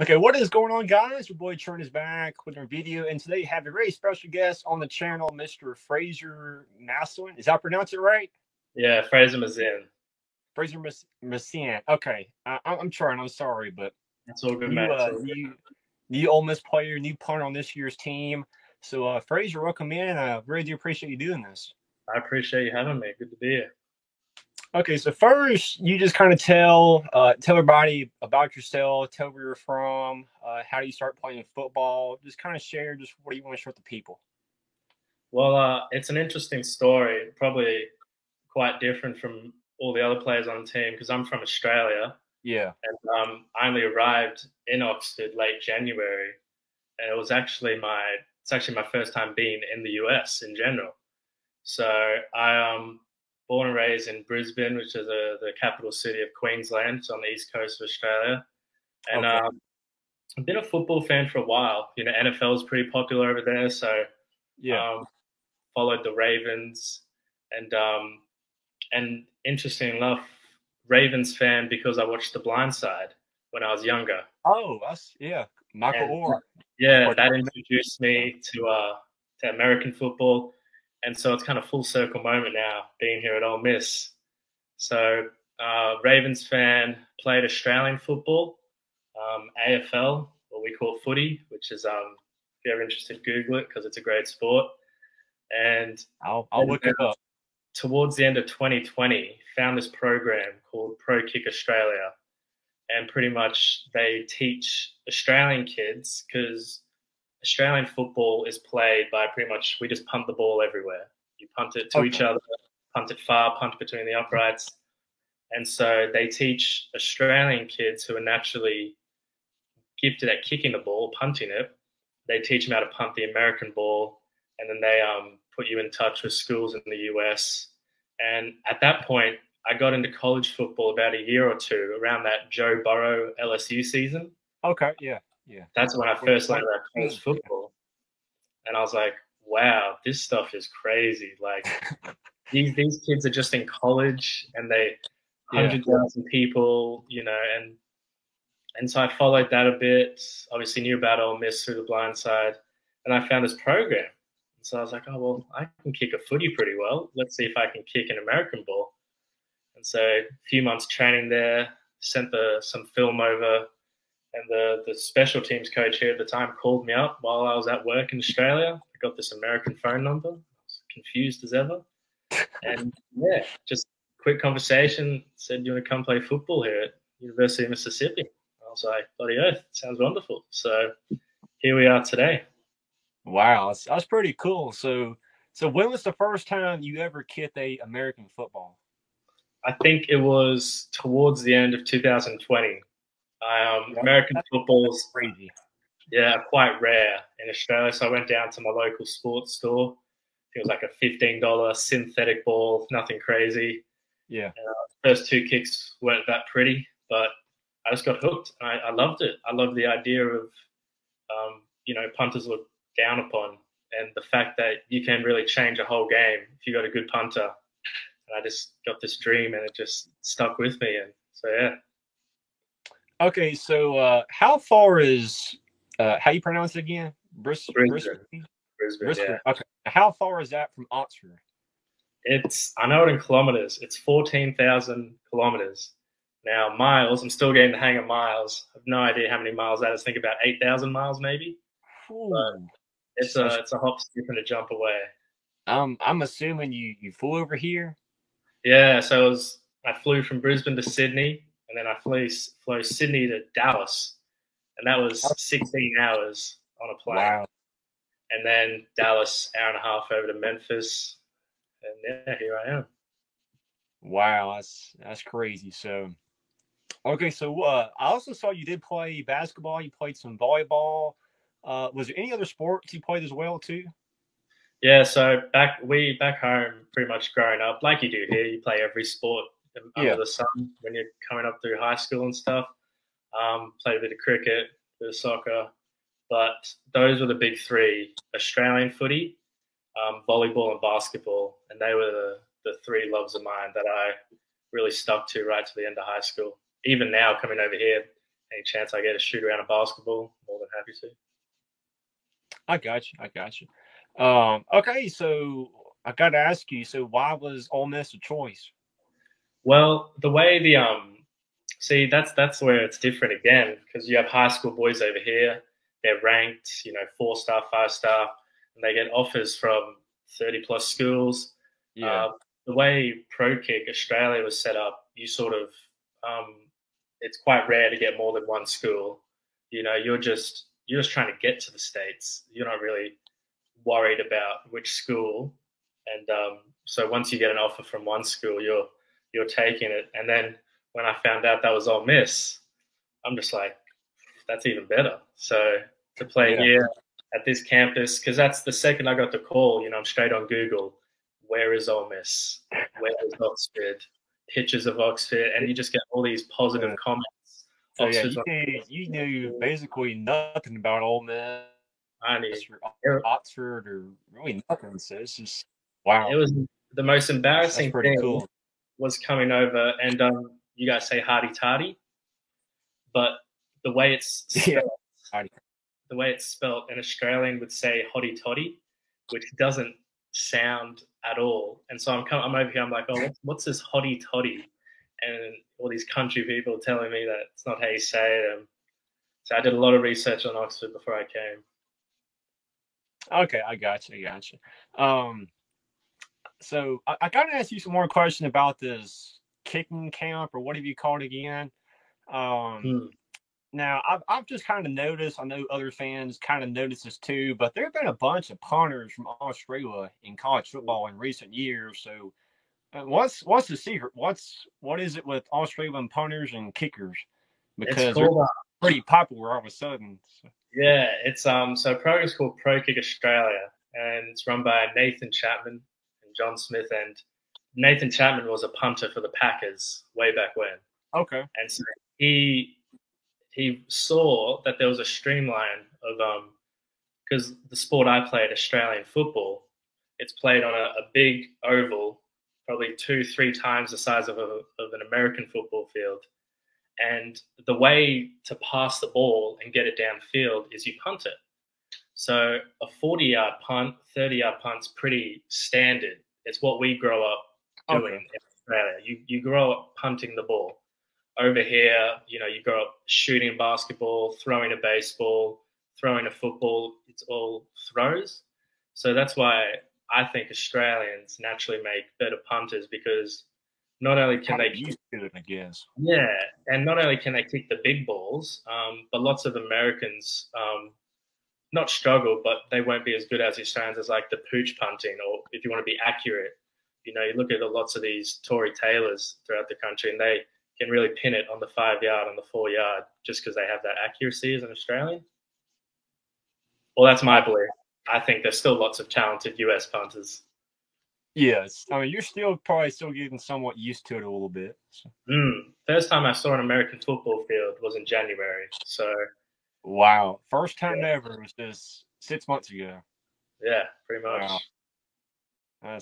Okay, what is going on, guys? Your boy Trent is back with our video, and today we have a very special guest on the channel, Mr. Fraser Masin. Is that pronounced it right? Yeah, Fraser Masin. Masin. Okay, I'm trying. I'm sorry, but That's all good, mate. you, It's uh, all good. you, new Ole Miss player, new punter on this year's team. So, Fraser, welcome in. I really do appreciate you doing this. I appreciate you having me. Good to be here. Okay, so first, you just kind of tell everybody about yourself, tell where you're from, how do you start playing football, just kind of share just what you want to share with the people. Well, it's an interesting story. Probably quite different from all the other players on the team because I'm from Australia Yeah. and I only arrived in Oxford late January, and it's actually my first time being in the US in general. So I born and raised in Brisbane, which is the capital city of Queensland. It's on the east coast of Australia, and Okay. I've been a football fan for a while. You know, NFL is pretty popular over there, so Yeah. um, followed the Ravens, and interesting enough, Ravens fan because I watched The Blind Side when I was younger, Oh, that's yeah. Michael and Orr. That's yeah, quite that introduced me to American football, and so it's kind of full circle moment now being here at Ole Miss. So Ravens fan, played Australian football, AFL, what we call footy, which is if you're ever interested, Google it because it's a great sport. And I'll then look it up. towards the end of 2020, found this program called Pro Kick Australia, and pretty much they teach Australian kids because Australian football is played by pretty much we just punt the ball everywhere. You punt it to each Okay. other, punt it far, punt it between the uprights. And so they teach Australian kids who are naturally gifted at kicking the ball, punting it. They teach them how to punt the American ball, and then they put you in touch with schools in the US. And at that point, I got into college football about a year or two around that Joe Burrow LSU season. Okay. Yeah. Yeah. That's when I first learned about college 2016. football, and I was like, "Wow, this stuff is crazy!" Like these kids are just in college, and they Yeah. 100,000 people, you know, and so I followed that a bit. Obviously, knew about Ole Miss through the blind side, and I found this program. And so I was like, oh well, I can kick a footy pretty well. Let's see if I can kick an American ball. And so a few months training there, sent some film over, and the special teams coach here at the time called me up while I was at work in Australia. I got this American phone number. I was confused as ever, and yeah, just quick conversation. Said, you want to come play football here at University of Mississippi? I was like, bloody oath, sounds wonderful. So here we are today. Wow. That's pretty cool. So when was the first time you ever kicked a American football? I think it was towards the end of 2020. Yeah. American That's football's, crazy. yeah, quite rare in Australia. So I went down to my local sports store. It was like a $15 synthetic ball, nothing crazy. Yeah. First two kicks weren't that pretty, but I just got hooked. I loved it. I loved the idea of, punters look down upon, and the fact that you can really change a whole game if you got a good punter. And I just got this dream, and it just stuck with me. And so yeah, Okay. So how far is how you pronounce it again? Brisbane, Brisbane. Brisbane, yeah. Brisbane. Okay. How far is that from Oxford? I know it in kilometers. It's 14,000 kilometers. Now miles, I'm still getting the hang of miles. I have no idea how many miles that is. I think about 8,000 miles maybe. But Ooh, it's a hop, skip, and a jump away. I'm assuming you flew over here. Yeah, so I flew from Brisbane to Sydney, and then I flew Sydney to Dallas, and that was 16 hours on a plane. Wow, And then Dallas, hour and a half over to Memphis, and yeah, here I am. wow, that's crazy. So okay, so I also saw you did play basketball. You played some volleyball. Was there any other sports you played as well too? Yeah, so back home, pretty much growing up, like you do here, you play every sport under Yeah. the sun when you're coming up through high school and stuff. Played a bit of cricket, a bit of soccer, but those were the big three: Australian footy, volleyball, and basketball, and they were the three loves of mine that I really stuck to right to the end of high school. Even now, coming over here any chance I get to shoot around a basketball, more than happy to. I got you. I got you. Okay, so I got to ask you. So why was Ole Miss a choice? Well, the way the see, that's where it's different again, because you have high school boys over here. They're ranked, 4-star, 5-star, and they get offers from 30 plus schools. Yeah. The way Pro Kick Australia was set up, you sort of it's quite rare to get more than one school. You're just trying to get to the States. You're not really worried about which school, and so once you get an offer from one school, you're taking it. And then when I found out that was Ole Miss, I'm just like, that's even better. So to play here at this campus, because that's the second I got the call, I'm straight on Google. Where is Ole Miss? Where is Oxford? Pictures of Oxford, and you just get all these positive comments. So you knew basically nothing about Ole Miss. I knew Oxford or really nothing. So it's just wow. It was the most embarrassing thing was coming over, and you guys say hardy tardy, but the way it's spelled, an Australian would say hotty toddy, which doesn't sound at all. And so I'm over here. I'm like, oh, what's this hotty toddy? And all these country people telling me that it's not how you say it. So I did a lot of research on Oxford before I came. Okay, I got you. So I got to ask you some more questions about this kicking camp, or what have you called again? Now, I've just kind of noticed, I know other fans kind of noticed this too, but there have been a bunch of punters from Australia in college football in recent years. So what's the secret? What is it with Australian punters and kickers? Because they're pretty popular all of a sudden. So. Yeah, it's so program's called Pro Kick Australia, and it's run by Nathan Chapman and John Smith. And Nathan Chapman was a punter for the Packers way back when. Okay. And so he saw that there was a streamline of because the sport I played, Australian football, it's played on a big oval, probably 2-3 times the size of an American football field. And the way to pass the ball and get it downfield is you punt it. So a 40-yard punt, 30-yard punt's pretty standard. It's what we grow up doing in Australia. You grow up punting the ball. Over here, you grow up shooting basketball, throwing a baseball, throwing a football. It's all throws. So that's why I think Australians naturally make better punters, because not only can they used to it, I guess. Yeah, and not only can they kick the big balls, but lots of Americans not struggle, but they won't be as good as Australians as like the pooch punting, or if you want to be accurate, you look at lots of these Tory Taylors throughout the country, and they can really pin it on the 5-yard, on the 4-yard, just because they have that accuracy as an Australian. Well, that's my belief. I think there's still lots of talented US punters. Yes. I mean, you're probably still getting somewhat used to it a little bit. So. First time I saw an American football field was in January. So. Wow. First time ever was just 6 months ago. Yeah, pretty much. Wow.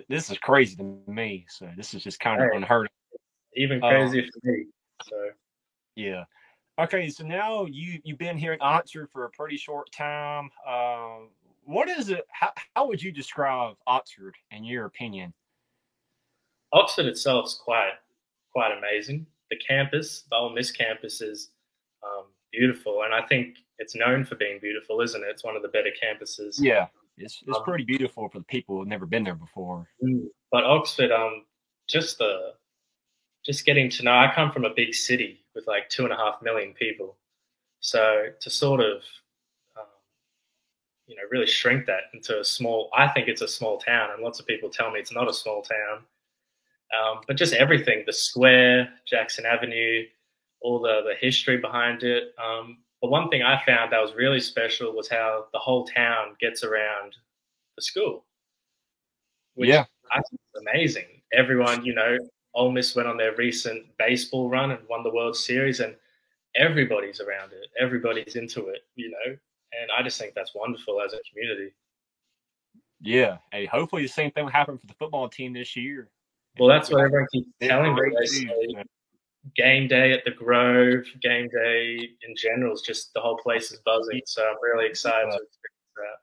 This is crazy to me. So this is just kind of unheard of. Even crazier for me. So. Yeah. Okay. So now you've been here at Oxford for a pretty short time. What is it? How would you describe Oxford in your opinion? Oxford itself is quite amazing. The campus, the Ole Miss campus, is beautiful, and I think it's known for being beautiful, isn't it? It's one of the better campuses. Yeah, it's pretty beautiful for the people who've never been there before. But Oxford, just getting to know. I come from a big city with like 2.5 million people, so to sort of really shrink that into a small, I think it's a small town, and lots of people tell me it's not a small town. But just everything, the square, Jackson Avenue, all the history behind it. But one thing I found that was really special was how the whole town gets around the school. Which I think is amazing. Everyone, Ole Miss went on their recent baseball run and won the World Series, and everybody's around it. Everybody's into it, And I just think that's wonderful as a community. Yeah. Hey, hopefully the same thing will happen for the football team this year. Well, that's what everyone keeps telling me. game day at the Grove, game day in general, is just the whole place is buzzing. So I'm really excited to experience that.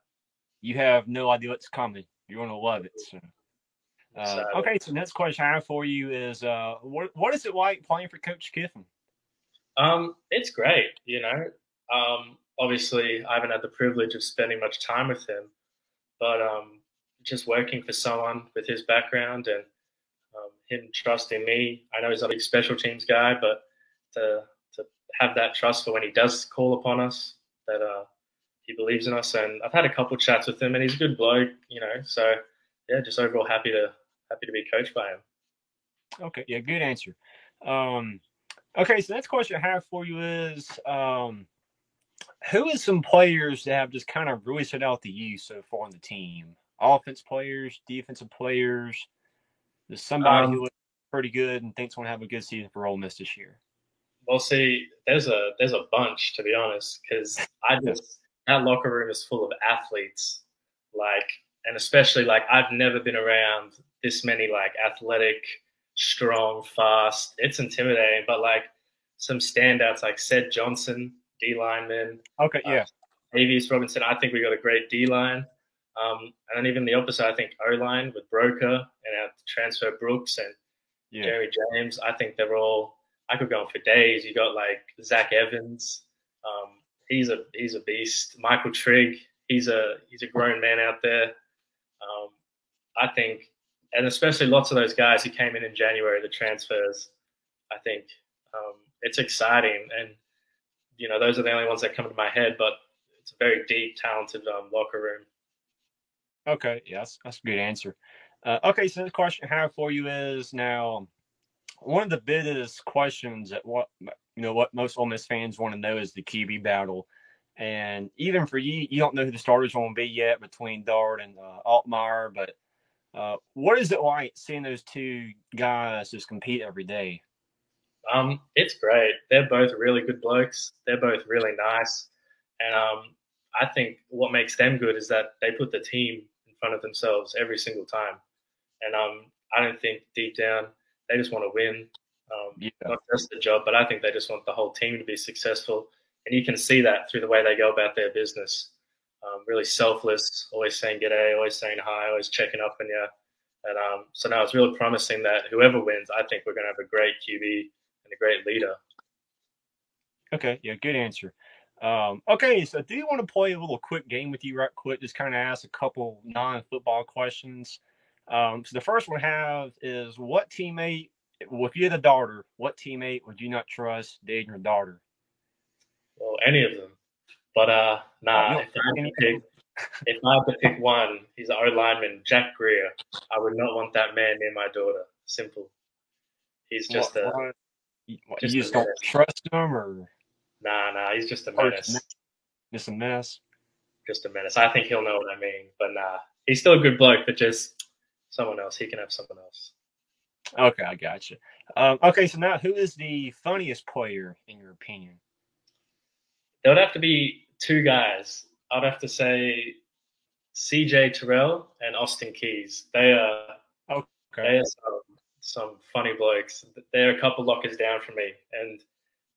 You have no idea what's coming. You're going to love it. So. Okay, so next question I have for you is, what is it like playing for Coach Kiffin? It's great, you know. Obviously, I haven't had the privilege of spending much time with him, but just working for someone with his background and him trusting me. I know he's not a big special teams guy, but to have that trust for when he does call upon us, that he believes in us. And I've had a couple chats with him, and he's a good bloke, you know. So yeah, just overall happy to be coached by him. Okay, yeah, good answer. Okay, so next question I have for you is, who is some players that have just kind of really stood out to you so far on the team? Offense players, defensive players. There's somebody who was pretty good and thinks going to have a good season for Ole Miss this year. Well, see, there's a bunch, to be honest, because that locker room is full of athletes, and especially I've never been around this many athletic, strong, fast. It's intimidating, but some standouts like Seth Johnson, D lineman. Okay, yeah. Avius Robinson. I think we got a great D line. And then even the opposite, I think O line with Broker and our transfer Brooks and Jerry James. I think they're all. I could go on for days. You got Zach Evans. He's a beast. Michael Trigg. He's a grown man out there. I think, and especially lots of those guys who came in January, the transfers. I think it's exciting, and those are the only ones that come to my head. But it's a very deep, talented locker room. Okay, yes, that's a good answer. Okay, so the question I have for you is now one of the biggest questions that what most Ole Miss fans want to know is the QB battle, and even for you, you don't know who the starters are going to be yet between Dart and Altmaier. But what is it like seeing those two guys just compete every day? It's great. They're both really good blokes. They're both really nice, and I think what makes them good is that they put the team in front of themselves every single time. And I don't think deep down they just want to win, not just the job, but I think they just want the whole team to be successful. And you can see that through the way they go about their business. Really selfless, always saying g'day, always saying hi, always checking up on you. And so now it's really promising that whoever wins, I think we're going to have a great QB and a great leader. Okay, yeah, good answer. Okay, so do you want to play a little quick game with you right quick? Just kind of ask a couple non-football questions. So the first one I have is, what teammate, if you had a daughter, what teammate would you not trust dating your daughter? Well, any of them. But nah, if I had to pick one, he's an O-lineman, Jack Greer. I would not want that man near my daughter. Simple. He's just you just don't trust him, or? Nah, he's just a menace. Just a mess? Just a menace. I think he'll know what I mean. But nah, he's still a good bloke, but just someone else. He can have someone else. Okay, I got you. Okay, so now who is the funniest player in your opinion? There would have to be two guys. I'd have to say CJ Terrell and Austin Keys. They are some funny blokes. They're a couple lockers down from me, and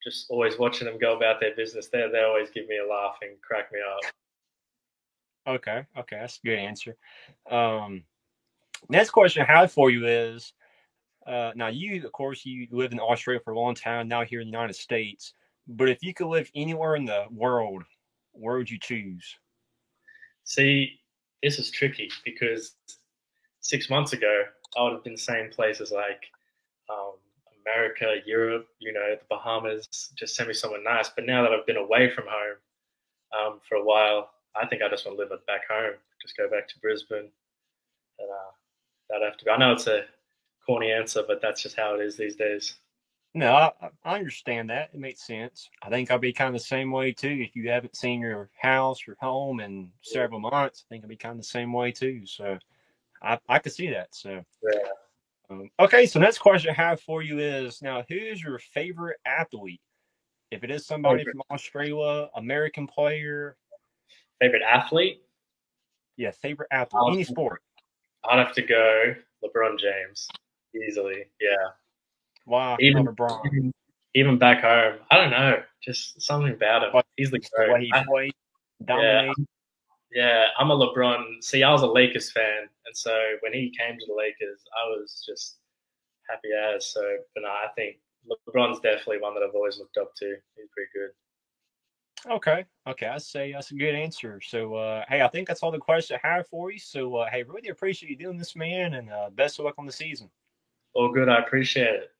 just always watching them go about their business. They always give me a laugh and crack me up. Okay, that's a good answer. Next question I have for you is, now you, of course, you lived in Australia for a long time, now here in the United States, but if you could live anywhere in the world, where would you choose? See, this is tricky because 6 months ago, I would have been the same places America, Europe, the Bahamas, just send me somewhere nice. But now that I've been away from home for a while, I think I just want to live back home, just go back to Brisbane. And that'd have to be. I know it's a corny answer, but that's just how it is these days. No, I understand that. It makes sense. I think I'll be kind of the same way too. If you haven't seen your house, your home in several months, I think I'll be kind of the same way too. So I could see that. So yeah. Okay, so next question I have for you is, now who's your favorite athlete? If it is somebody from Australia, American player. Favorite athlete? Yeah, favorite athlete, any sport. I'd have to go LeBron James, easily. Yeah. Why not Even LeBron? even back home, I don't know, just something about him. What, He's the just the way he GOAT. played, Yeah, dominate. yeah, I'm a LeBron. See, I was a Lakers fan, and so when he came to the Lakers, I was just happy as. So, but no, I think LeBron's definitely one that I've always looked up to. He's pretty good. Okay. Okay. I say that's a good answer. So, hey, I think that's all the questions I have for you. So, hey, really appreciate you doing this, man, and best of luck on the season. All good. I appreciate it.